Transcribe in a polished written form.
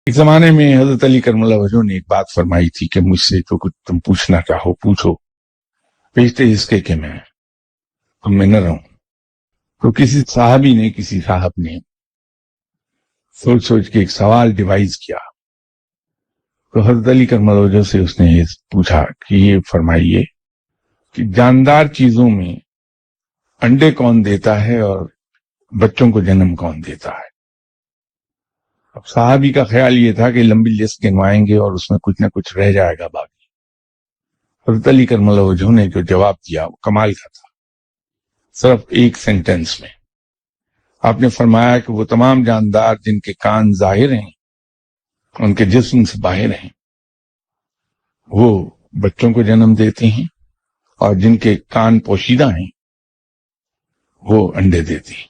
ایک زمانے میں حضرت علی کرم اللہ وجہ نے ایک بات فرمائی تھی کہ مجھ سے جو کچھ تم پوچھنا چاہو پوچھو، پیشتے اس کے کہ میں تم میں نہ رہوں۔ تو کسی صحابی نے، کسی صاحب نے سوچ سوچ کے ایک سوال ڈیوائز کیا، تو حضرت علی کرم اللہ وجہ سے اس نے یہ پوچھا کہ یہ فرمائیے کہ جاندار چیزوں میں انڈے کون دیتا ہے اور بچوں کو جنم کون دیتا ہے؟ اب صحابی کا خیال یہ تھا کہ لمبی لسٹ گنوائیں گے اور اس میں کچھ نہ کچھ رہ جائے گا باقی۔ حضرت علی کرم اللہ وجہ نے جو جواب دیا وہ کمال کا تھا، صرف ایک سینٹنس میں آپ نے فرمایا کہ وہ تمام جاندار جن کے کان ظاہر ہیں، ان کے جسم سے باہر ہیں، وہ بچوں کو جنم دیتے ہیں، اور جن کے کان پوشیدہ ہیں وہ انڈے دیتے ہیں۔